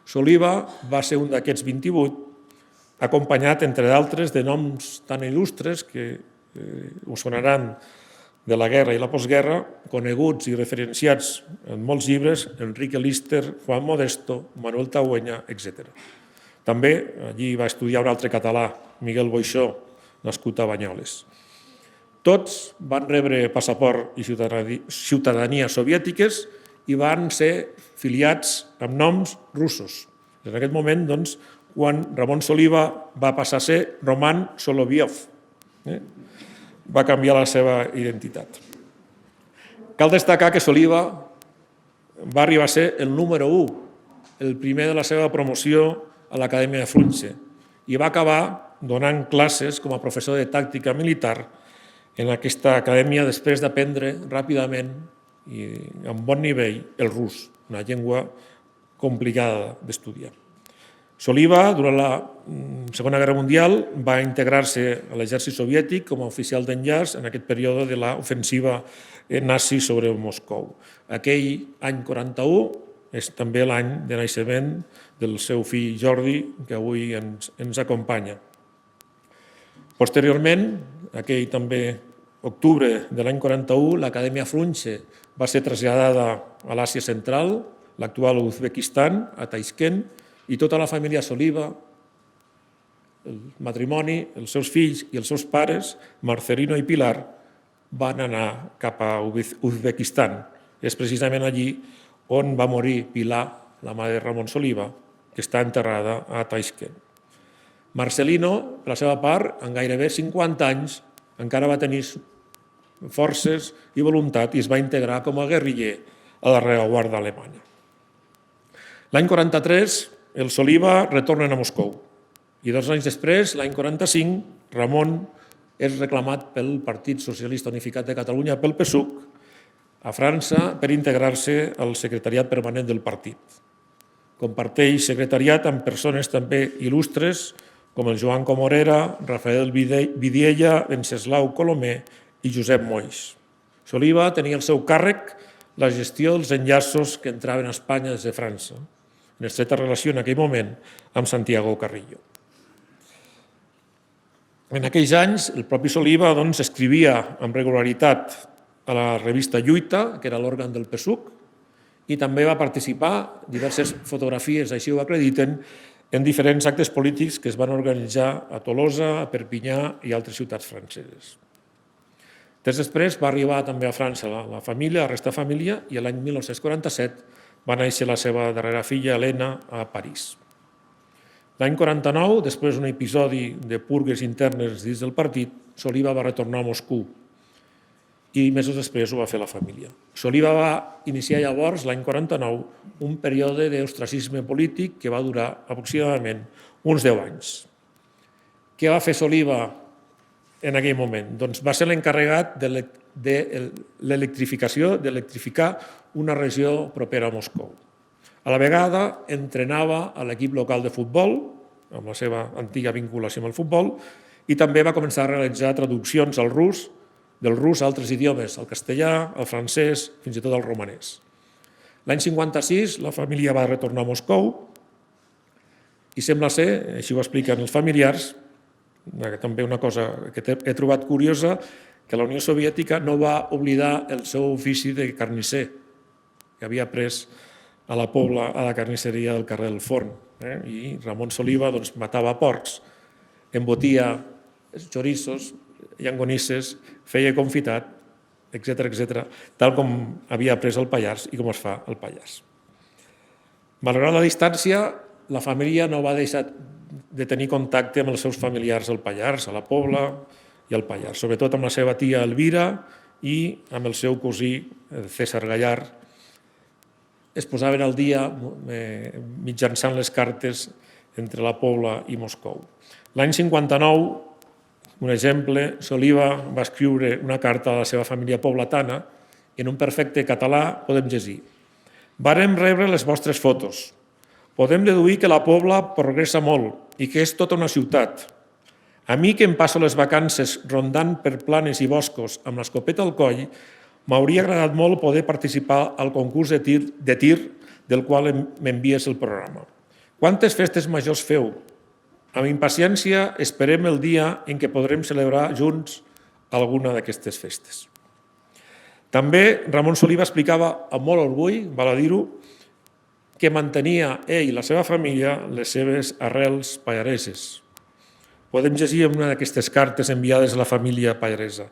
Soliva va ser un d'aquests 28, acompanyat, entre d'altres, de noms tan il·lustres que us sonaran de la guerra i la postguerra, coneguts i referenciats en molts llibres, Enrique Lister, Juan Modesto, Manuel Tagüeña, etc. També allí va estudiar un altre català, Miguel Boixó, nascut a Banyoles. Tots van rebre passaport i ciutadania soviètiques i van ser filiats amb noms russos. En aquest moment, doncs, quan Ramon Soliva va passar a ser Roman Soloviov, va canviar la seva identitat. Cal destacar que Soliva va arribar a ser el número 1, el primer de la seva promoció a l'Acadèmia de Frunze, i va acabar donant classes com a professor de tàctica militar en aquesta acadèmia després d'aprendre ràpidament i amb bon nivell el rus, una llengua complicada d'estudiar. Soliva, durant la Segona Guerra Mundial, va integrar-se a l'exèrcit soviètic com a oficial d'enllaç en aquest període de l'ofensiva nazi sobre Moscou. Aquell any 41 és també l'any de naixement del seu fill Jordi, que avui ens acompanya. Posteriorment, aquell també octubre de l'any 41, l'Acadèmia Frunze va ser traslladada a l'Àsia Central, l'actual Uzbekistan, a Taixkent, i tota la família Soliva, el matrimoni, els seus fills i els seus pares, Marcelino i Pilar, van anar cap a Uzbekistan. És precisament allí on va morir Pilar, la mare de Ramon Soliva, que està enterrada a Taixkent. Marcelino, per la seva part, en gairebé 50 anys, encara va tenir forces i voluntat i es va integrar com a guerriller a la rereguarda alemanya. L'any 43, els Soliva retornen a Moscou i 2 anys després, l'any 45, Ramon és reclamat pel Partit Socialista Unificat de Catalunya, pel PSUC, a França per integrar-se al secretariat permanent del partit. Comparteix secretariat amb persones també il·lustres com el Joan Comorera, Rafael Vidiella, Venceslau Colomer i Josep Moix. Soliva tenia al seu càrrec la gestió dels enllaços que entraven a Espanya des de França, en estreta relació en aquell moment amb Santiago Carrillo. En aquells anys, el propi Soliva escrivia amb regularitat a la revista Lluita, que era l'òrgan del PSUC, i també va participar, diverses fotografies així ho acrediten, en diferents actes polítics que es van organitzar a Tolosa, a Perpinyà i altres ciutats franceses. Després va arribar també a França la família, la resta de família, i l'any 1947 va néixer la seva darrera filla, Helena, a París. L'any 49, després d'un episodi de purgues internes dins del partit, Soliva va retornar a Moscou i mesos després ho va fer la família. Soliva va iniciar llavors, l'any 49, un període d'ostracisme polític que va durar aproximadament uns 10 anys. Què va fer Soliva en aquell moment? Doncs va ser l'encarregat de l'electrificació, d'electrificar una regió propera a Moscou. A la vegada entrenava a l'equip local de futbol, amb la seva antiga vinculació amb el futbol, i també va començar a realitzar traduccions al rus, del rus a altres idiomes, al castellà, al francès, fins i tot al romanès. L'any 56 la família va retornar a Moscou i sembla ser, així ho expliquen els familiars, també una cosa que he trobat curiosa, que la Unió Soviètica no va oblidar el seu ofici de carnisser, que havia pres a la Pobla, a la carnisseria del carrer del Forn. I Ramon Soliva matava porcs, embotia chorizos, llangonisses, feia confitat, etc., tal com havia après el Pallars i com es fa al Pallars. Malgrat la distància, la família no va deixar de tenir contacte amb els seus familiars al Pallars, a la Pobla i al Pallars, sobretot amb la seva tia Elvira i amb el seu cosí César Gallar. Es posaven al dia mitjançant les cartes entre la Pobla i Moscou. L'any 59, un exemple, Soliva va escriure una carta a la seva família pobletana i en un perfecte català podem llegir: «Vàrem rebre les vostres fotos. Podem deduir que la Pobla progressa molt i que és tota una ciutat. A mi, que em passo les vacances rondant per planes i boscos amb l'escopeta al coll, m'hauria agradat molt poder participar al concurs de tir del qual m'envies el programa. Quantes festes majors feu? Amb impaciència esperem el dia en què podrem celebrar junts alguna d'aquestes festes». També Ramon Soliva explicava amb molt orgull, val a dir-ho, que mantenia ell i la seva família les seves arrels pallareses. Podem llegir en una d'aquestes cartes enviades a la família pallaresa: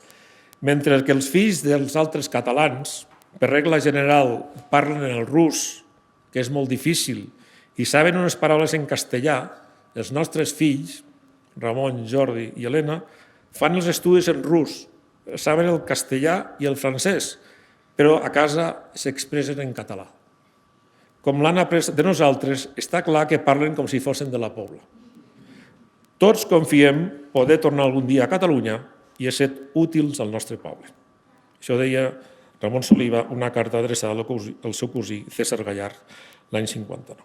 «Mentre que els fills dels altres catalans, per regla general, parlen en el rus, que és molt difícil, i saben unes paraules en castellà, els nostres fills, Ramon, Jordi i Helena, fan els estudis en rus, saben el castellà i el francès, però a casa s'expressen en català. Com l'han après de nosaltres, està clar que parlen com si fossin de la Pobla. Tots confiem poder tornar algun dia a Catalunya i ser útils al nostre poble». Això deia Ramon Soliva, una carta adreçada al seu cosí César Gallar l'any 59.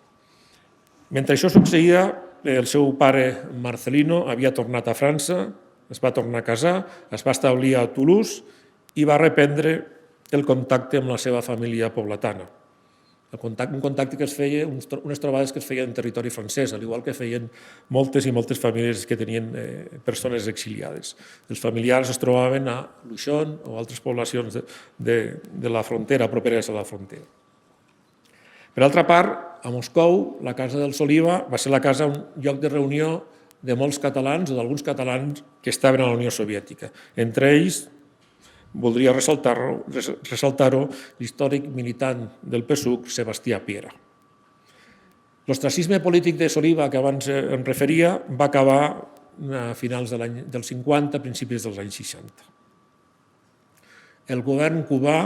Mentre això succeïa, el seu pare Marcelino havia tornat a França, es va tornar a casar, es va establir a Toulouse i va reprendre el contacte amb la seva família pobletana. Un contacte que es feia, unes trobades que es feien en territori francès, al igual que feien moltes i moltes famílies que tenien persones exiliades. Els familiars es trobaven a Luchon o altres poblacions de la frontera, properes a la frontera. Per altra part, a Moscou, la Casa dels Oliva va ser la casa, un lloc de reunió de molts catalans o d'alguns catalans que estaven a la Unió Soviètica. Entre ells, voldria ressaltar-ho, l'històric militant del PSUC, Sebastià Piera. L'ostracisme polític de Soliva, que abans em referia, va acabar a finals dels 50, principis dels anys 60. El govern cubà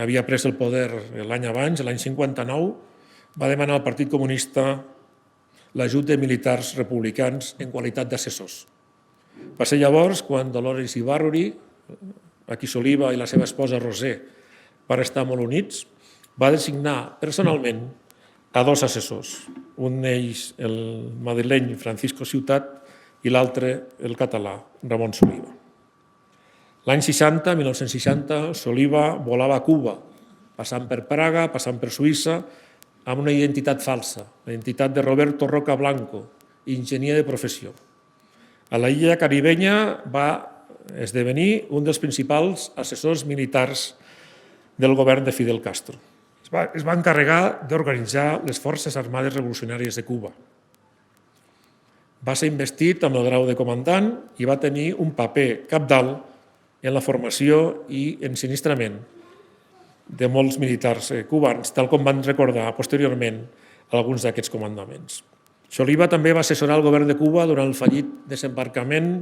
havia pres el poder l'any abans, l'any 59, va demanar al Partit Comunista l'ajut de militars republicans en qualitat d'assessors. Va ser llavors quan Dolores Ibarruri, a qui Soliva i la seva esposa Rosé van estar molt units, va designar personalment a dos assessors, un d'ells el madrileny Francisco Ciutat i l'altre el català Ramon Soliva. L'any 60, 1960, Soliva volava a Cuba, passant per Praga, passant per Suïssa, amb una identitat falsa, la identitat de Roberto Roca Blanco, enginyer de professió. A la illa caribenya va esdevenir un dels principals assessors militars del govern de Fidel Castro. Es va encarregar d'organitzar les forces armades revolucionàries de Cuba. Va ser investit amb el grau de comandant i va tenir un paper cabdal en la formació i ensinistrament de molts militars cubans, tal com van recordar posteriorment alguns d'aquests comandaments. Soliva també va assessorar el govern de Cuba durant el fallit desembarcament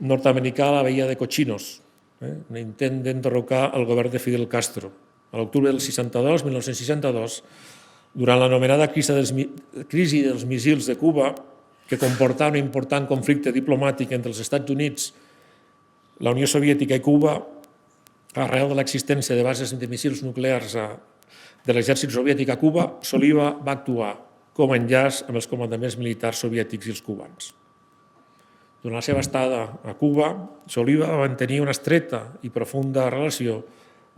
nord-americà a la bahia de Cochinos, un intent d'enderrocar el govern de Fidel Castro. A l'octubre del 1962, durant l'anomenada crisi dels míssils de Cuba, que comportava un important conflicte diplomàtic entre els Estats Units, la Unió Soviètica i Cuba, arrel de l'existència de bases de míssils nuclears de l'exèrcit soviètic a Cuba, Soliva va actuar com a enllaç amb els comandaments militars soviètics i els cubans. Durant la seva estada a Cuba, Soliva va mantenir una estreta i profunda relació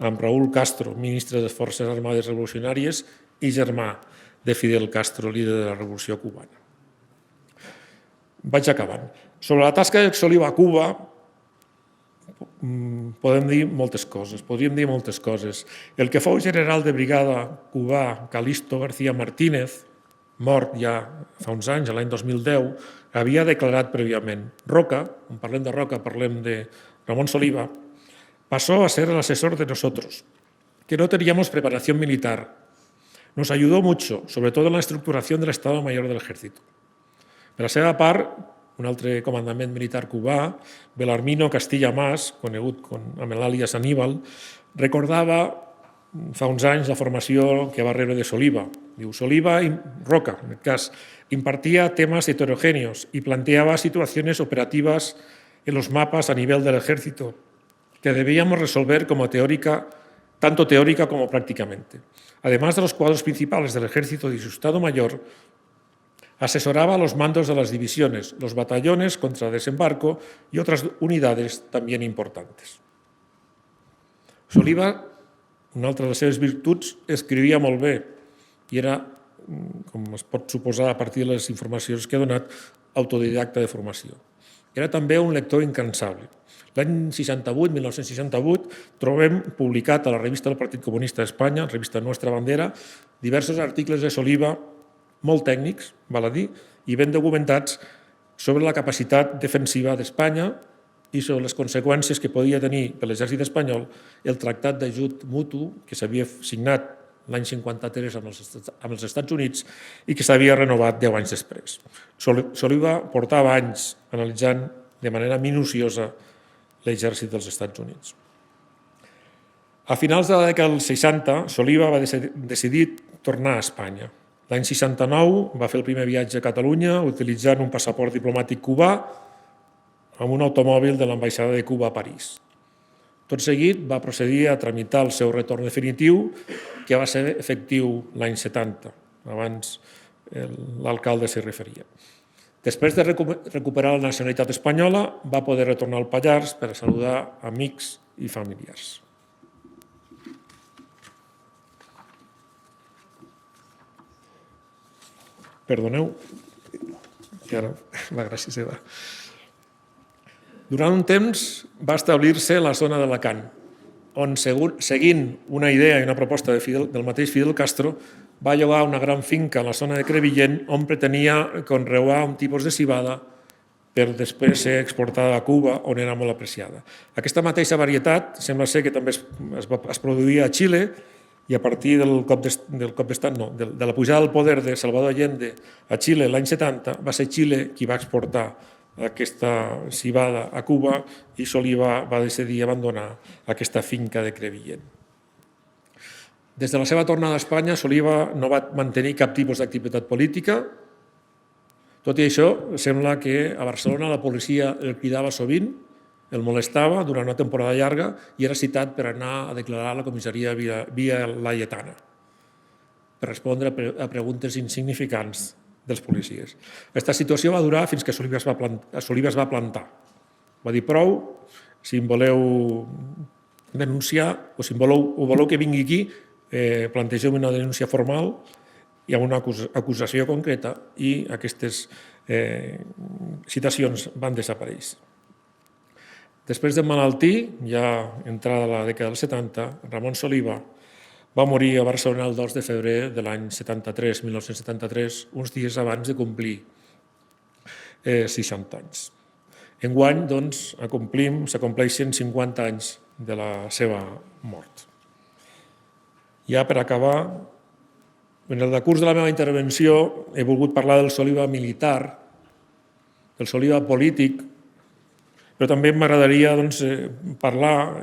amb Raúl Castro, ministre de les Forces Armades Revolucionàries i germà de Fidel Castro, líder de la Revolució cubana. Vaig acabant. Sobre la tasca de Soliva a Cuba, podríem dir moltes coses. El que fou general de brigada cubà, Calixto García Martínez, mort ja fa uns anys, l'any 2010, havia declarat prèviament: Roca, quan parlem de Roca parlem de Ramón Soliva, pasó a ser el asesor de nosotros, que no teníamos preparación militar. Nos ayudó mucho, sobre todo en la estructuración del Estado Mayor del Ejército. Per la seva part, un altre comandament militar cubà, Belarmino Castilla Mas, conegut amb l'àlies Aníbal, recordava fa uns anys la formació que va rebre de Soliva. Diu, Soliva i Roca, en aquest cas, impartía temas heterogéneos y planteaba situaciones operativas en los mapas a nivel del ejército que debíamos resolver como tanto teórica como prácticamente. Además de los cuadros principales del ejército y su Estado Mayor, asesoraba a los mandos de las divisiones, los batallones contra desembarco y otras unidades también importantes. Soliva, una altra de les seves virtuts, escrivia molt bé i era, com es pot suposar a partir de les informacions que he donat, autodidacta de formació. Era també un lector incansable. L'any 1968, trobem publicat a la revista del Partit Comunista d'Espanya, revista Nuestra Bandera, diversos articles de Soliva, molt tècnics, val a dir, i ben documentats sobre la capacitat defensiva d'Espanya i sobre les conseqüències que podia tenir per l'exèrcit espanyol el tractat d'ajut mutu que s'havia signat l'any 53 amb els Estats Units i que s'havia renovat 10 anys després. Soliva portava anys analitzant de manera minuciosa l'exèrcit dels Estats Units. A finals de la dècada dels 60, Soliva va decidir tornar a Espanya. L'any 69 va fer el primer viatge a Catalunya utilitzant un passaport diplomàtic cubà amb un automòbil de l'ambaixada de Cuba a París. Tot seguit va procedir a tramitar el seu retorn definitiu, que va ser efectiu l'any 70. Abans l'alcalde s'hi referia. Després de recuperar la nacionalitat espanyola, va poder retornar al Pallars per a saludar amics i familiars. Perdoneu, que ara la gràcia seva. Durant un temps va establir-se a la zona d'Alacant, on, seguint una idea i una proposta del mateix Fidel Castro, va llogar una gran finca a la zona de Crevillent on pretenia conrear un tipus de civada per després ser exportada a Cuba, on era molt apreciada. Aquesta mateixa varietat sembla ser que també es produïa a Xile i a partir del cop d'estat, no, de la pujada al poder de Salvador Allende a Xile l'any 70, va ser Xile qui va exportar aquesta civada a Cuba i Soliva va decidir abandonar aquesta finca de Crevillent. Des de la seva tornada a Espanya, Soliva no va mantenir cap tipus d'activitat política. Tot i això, sembla que a Barcelona la policia el cridava sovint, el molestava durant una temporada llarga i era citat per anar a declarar a la comissaria Via Laietana per respondre a preguntes insignificants dels policies. Aquesta situació va durar fins que Soliva es va plantar. Va dir prou, si em voleu denunciar o si voleu que vingui aquí, plantegeu una denúncia formal i amb una acusació concreta i aquestes citacions van desaparèixer. Després d'emmalaltir, ja entrada la dècada dels 70, Ramon Soliva va morir a Barcelona el 2 de febrer de l'any 1973, uns dies abans de complir 60 anys. Enguany, doncs, s'acompleixen 50 anys de la seva mort. Ja per acabar, en el decurs de la meva intervenció he volgut parlar del Soliva militar, del Soliva polític, però també m'agradaria parlar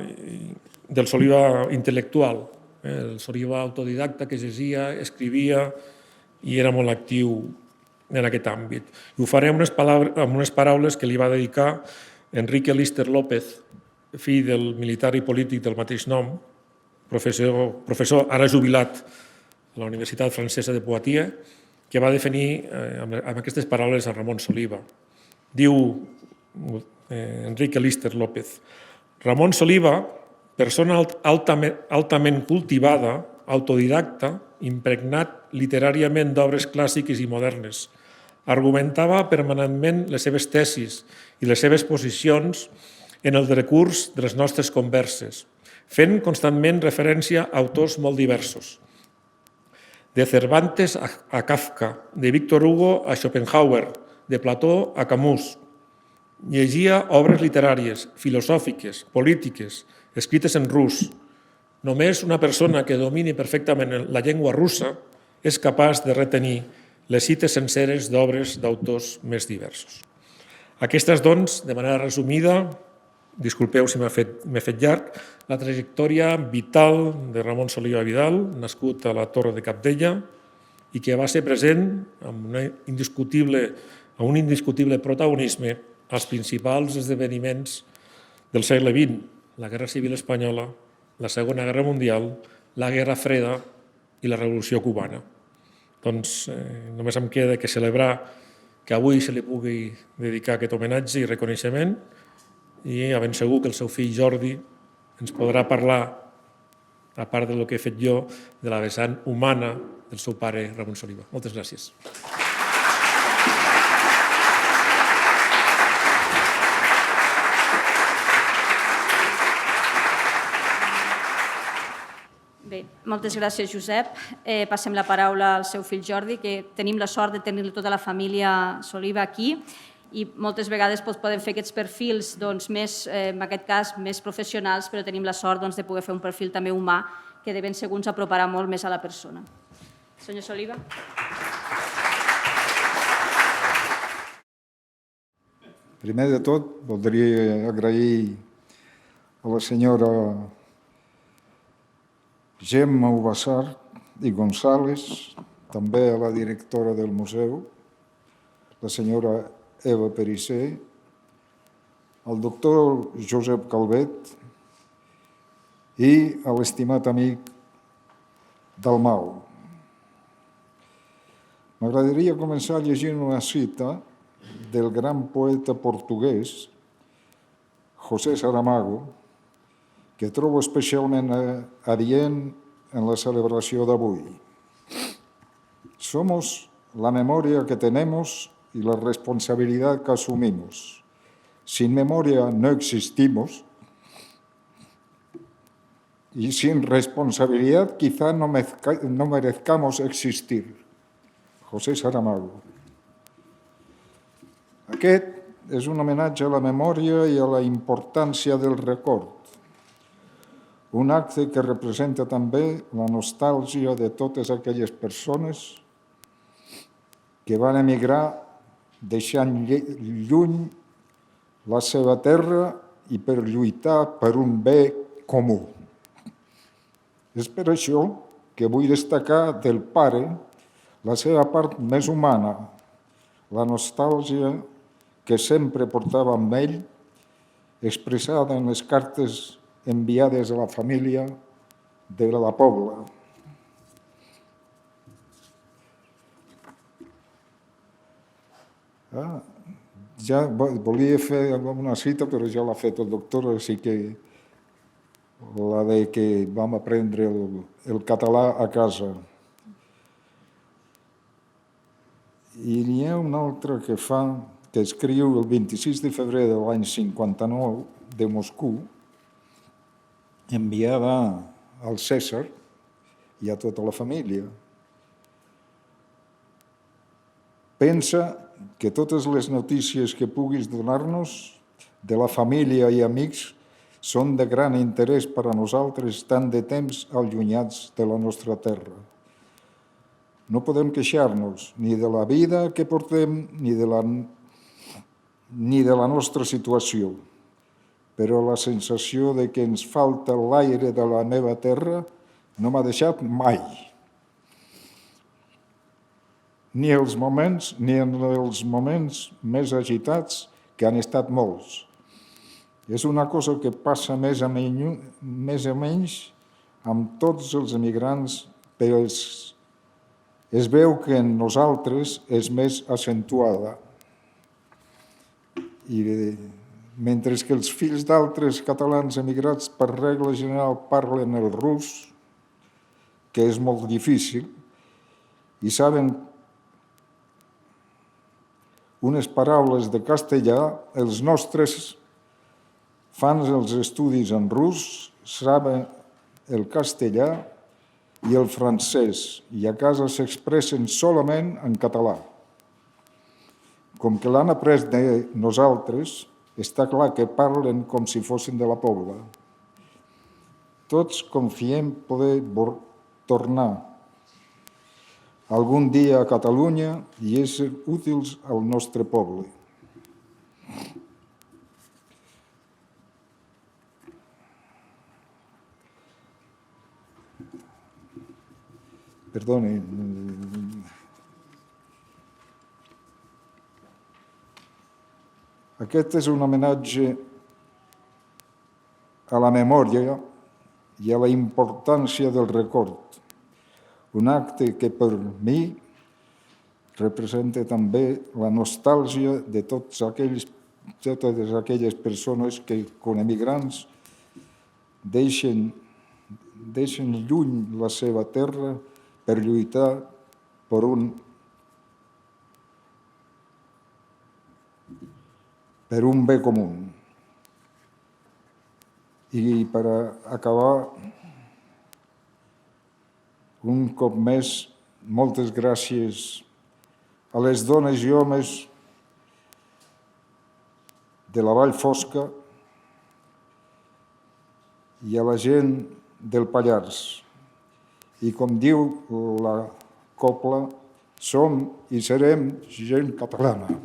del Soliva intel·lectual, el Soliva autodidacta que llegia, escrivia i era molt actiu en aquest àmbit. I ho faré amb unes paraules que li va dedicar Enrique Lister López, fill del militar i polític del mateix nom, professor ara jubilat a la Universitat Francesa de Poitiers, que va definir amb aquestes paraules a Ramon Soliva. Diu Enrique Lister López: Ramon Soliva, persona altament cultivada, autodidacta, impregnat literàriament d'obres clàssiques i modernes, argumentava permanentment les seves tesis i les seves posicions en el decurs de les nostres converses, fent constantment referència a autors molt diversos. De Cervantes a Kafka, de Víctor Hugo a Schopenhauer, de Plató a Camus. Llegia obres literàries, filosòfiques, polítiques, escrites en rus. Només una persona que domini perfectament la llengua russa és capaç de retenir les cites senceres d'obres d'autors més diversos. Aquesta és, doncs, de manera resumida, disculpeu si m'he fet llarg, la trajectòria vital de Ramon Soliva Vidal, nascut a la Torre de Cabdella i que va ser present amb un indiscutible protagonisme als principals esdeveniments del segle XX, la Guerra Civil Espanyola, la Segona Guerra Mundial, la Guerra Freda i la Revolució Cubana. Doncs només em queda que celebrar que avui se li pugui dedicar aquest homenatge i reconeixement i ben segur que el seu fill Jordi ens podrà parlar, a part del que he fet jo, de la vessant humana del seu pare Ramon Soliva. Moltes gràcies. Bé, moltes gràcies, Josep. Passem la paraula al seu fill Jordi, que tenim la sort de tenir tota la família Soliva aquí i moltes vegades podem fer aquests perfils, en aquest cas, més professionals, però tenim la sort de poder fer un perfil també humà que de ben segur ens aproparà molt més a la persona. Senyor Soliva. Primer de tot, voldria agrair a la senyora Gemma Ubassar i González, també a la directora del museu, la senyora Eva Perissé, al doctor Josep Calvet i a l'estimat amic Dalmau. M'agradaria començar llegint una cita del gran poeta portuguès José Saramago, que trobo especialment adient en la celebració d'avui. Somos la memoria que tenemos y la responsabilidad que asumimos. Sin memoria no existimos y sin responsabilidad quizá no merezcamos existir. José Saramago. Aquest és un homenatge a la memòria i a la importància del record, un acte que representa també la nostàlgia de totes aquelles persones que van emigrar deixant lluny la seva terra i per lluitar per un bé comú. És per això que vull destacar del pare la seva part més humana, la nostàlgia que sempre portava amb ell, expressada en les cartes enviades a la família de la Pobla. Ja volia fer una cita, però ja l'ha fet el doctor, així que la de que vam aprendre el català a casa. I n'hi ha una altra que escriu el 26 de febrer de l'any 59 de Moscou, enviada al Cèsar i a tota la família. Pensa que totes les notícies que puguis donar-nos de la família i amics són de gran interès per a nosaltres tant de temps allunyats de la nostra terra. No podem queixar-nos ni de la vida que portem ni de la nostra situació, però la sensació de que ens falta l'aire de la meva terra no m'ha deixat mai. Ni en els moments més agitats, que han estat molts. És una cosa que passa més o menys amb tots els emigrants, però es veu que en nosaltres és més accentuada. I mentre que els fills d'altres catalans emigrats per regla general parlen el rus, que és molt difícil, i saben unes paraules de castellà, els nostres fan els estudis en rus, saben el castellà i el francès, i a casa s'expressen solament en català. Com que l'han après de nosaltres, està clar que parlen com si fossin de la Pobla. Tots confiem poder tornar algun dia a Catalunya i ésser útils al nostre poble. Perdoni. Aquest és un homenatge a la memòria i a la importància del record. Un acte que per mi representa també la nostàlgia de totes aquelles persones que, com emigrants, deixen lluny la seva terra per lluitar per un bé comú. I per acabar, un cop més, moltes gràcies a les dones i homes de la Vall Fosca i a la gent del Pallars. I com diu la copla, som i serem gent catalana.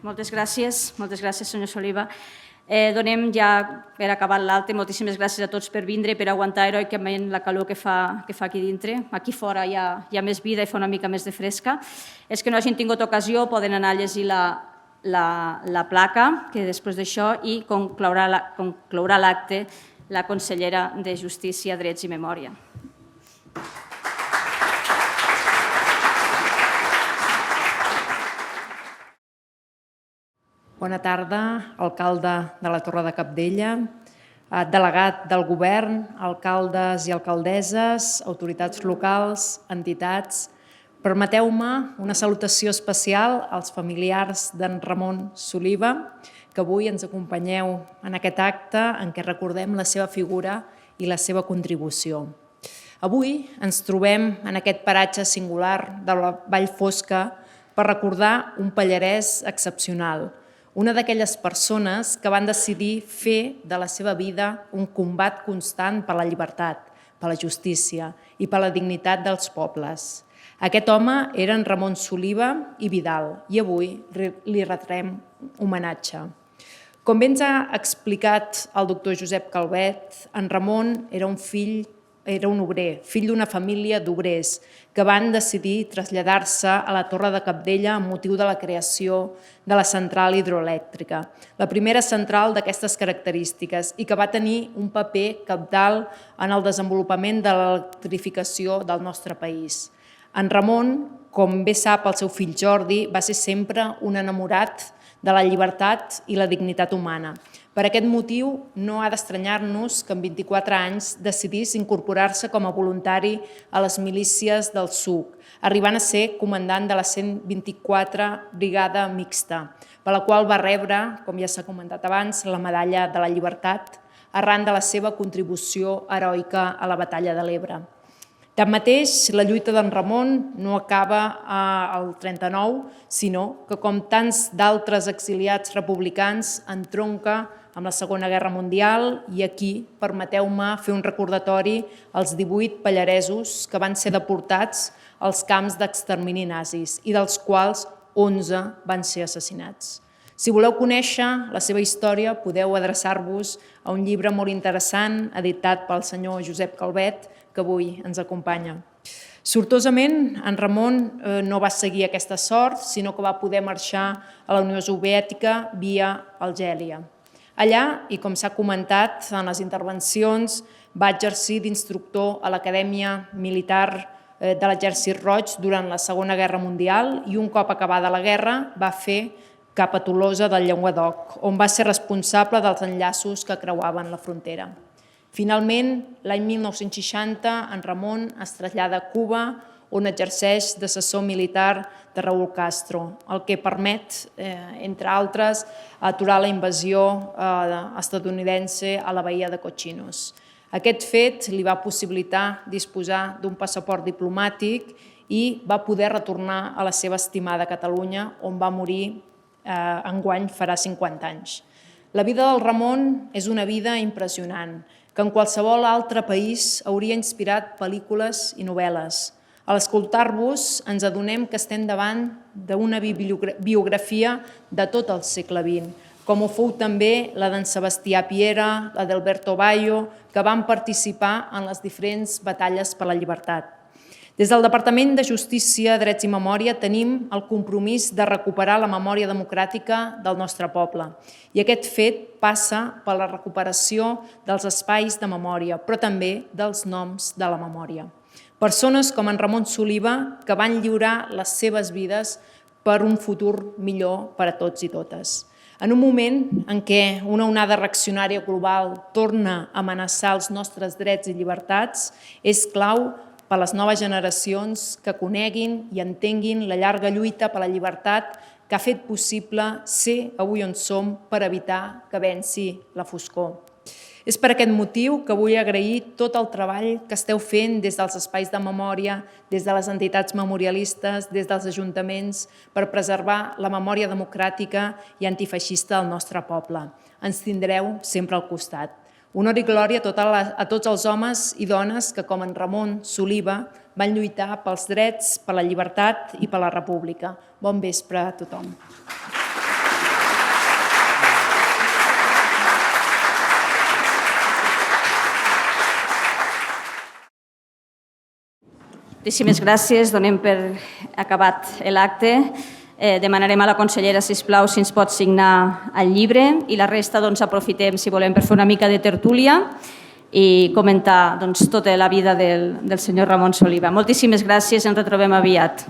Moltes gràcies, senyor Soliva. Donem ja per acabar l'acte. Moltíssimes gràcies a tots per vindre, per aguantar heroicament la calor que fa aquí dintre. Aquí fora hi ha més vida i fa una mica més de fresca. Els que no hagin tingut ocasió poden anar a llegir la placa, que després d'això, i conclourà l'acte la consellera de Justícia, Drets i Memòria. Bona tarda, alcalde de la Torre de Cabdella, delegat del govern, alcaldes i alcaldesses, autoritats locals, entitats. Permeteu-me una salutació especial als familiars d'en Ramon Soliva, que avui ens acompanyeu en aquest acte en què recordem la seva figura i la seva contribució. Avui ens trobem en aquest paratge singular de la Vall Fosca per recordar un pallarès excepcional, una d'aquelles persones que van decidir fer de la seva vida un combat constant per la llibertat, per la justícia i per la dignitat dels pobles. Aquest home era en Ramon Soliva i Vidal i avui li retrem homenatge. Com bé ens ha explicat el doctor Josep Calvet, en Ramon era un obrer, fill d'una família d'obrers que van decidir traslladar-se a la Torre de Cabdella amb motiu de la creació de la central hidroelèctrica, la primera central d'aquestes característiques i que va tenir un paper cabdal en el desenvolupament de l'electrificació del nostre país. En Ramon, com bé sap el seu fill Jordi, va ser sempre un enamorat de la llibertat i la dignitat humana. Per aquest motiu, no ha d'estranyar-nos que en 24 anys decidís incorporar-se com a voluntari a les milícies del SUC, arribant a ser comandant de la 124 Brigada Mixta, per la qual va rebre, com ja s'ha comentat abans, la Medalla de la Llibertat, arran de la seva contribució heroica a la Batalla de l'Ebre. Tanmateix, la lluita d'en Ramon no acaba al 39, sinó que, com tants d'altres exiliats republicans, entronca amb la Segona Guerra Mundial i aquí permeteu-me fer un recordatori als 18 pallaresos que van ser deportats als camps d'extermini nazis i dels quals 11 van ser assassinats. Si voleu conèixer la seva història, podeu adreçar-vos a un llibre molt interessant editat pel senyor Josep Calvet, que avui ens acompanya. Sortosament, en Ramon no va seguir aquesta sort, sinó que va poder marxar a la Unió Soviètica via Algèria. Allà, i com s'ha comentat en les intervencions, va exercir d'instructor a l'Acadèmia Militar de l'Exèrcit Roig durant la Segona Guerra Mundial i un cop acabada la guerra va fer cap a Tolosa del Llenguadoc, on va ser responsable dels enllaços que creuaven la frontera. Finalment, l'any 1960, en Ramon es trasllada a Cuba, on exerceix d'assessor militar de Raúl Castro, el que permet, entre altres, aturar la invasió estadounidense a la bahia de Cochinos. Aquest fet li va possibilitar disposar d'un passaport diplomàtic i va poder retornar a la seva estimada Catalunya, on va morir enguany farà 50 anys. La vida del Ramon és una vida impressionant, que en qualsevol altre país hauria inspirat pel·lícules i novel·les. A l'escoltar-vos ens adonem que estem davant d'una biografia de tot el segle XX, com ho fou també la d'en Sebastià Piera, la d'Alberto Bayo, que van participar en les diferents batalles per la llibertat. Des del Departament de Justícia, Drets i Memòria tenim el compromís de recuperar la memòria democràtica del nostre poble. I aquest fet passa per la recuperació dels espais de memòria, però també dels noms de la memòria. Persones com en Ramon Soliva que van lliurar les seves vides per un futur millor per a tots i totes. En un moment en què una onada reaccionària global torna a amenaçar els nostres drets i llibertats, és clau per a les noves generacions que coneguin i entenguin la llarga lluita per la llibertat que ha fet possible ser avui on som per evitar que venci la foscor. És per aquest motiu que vull agrair tot el treball que esteu fent des dels espais de memòria, des de les entitats memorialistes, des dels ajuntaments, per preservar la memòria democràtica i antifeixista del nostre poble. Ens tindreu sempre al costat. Honor i glòria a tots els homes i dones que, com en Ramon Soliva, van lluitar pels drets, per la llibertat i per la república. Bon vespre a tothom. Moltíssimes gràcies. Donem per acabat l'acte. Demanarem a la consellera, sisplau, si ens pot signar el llibre i la resta aprofitem, si volem, per fer una mica de tertúlia i comentar tota la vida del senyor Ramon Soliva. Moltíssimes gràcies, ens retrobem aviat.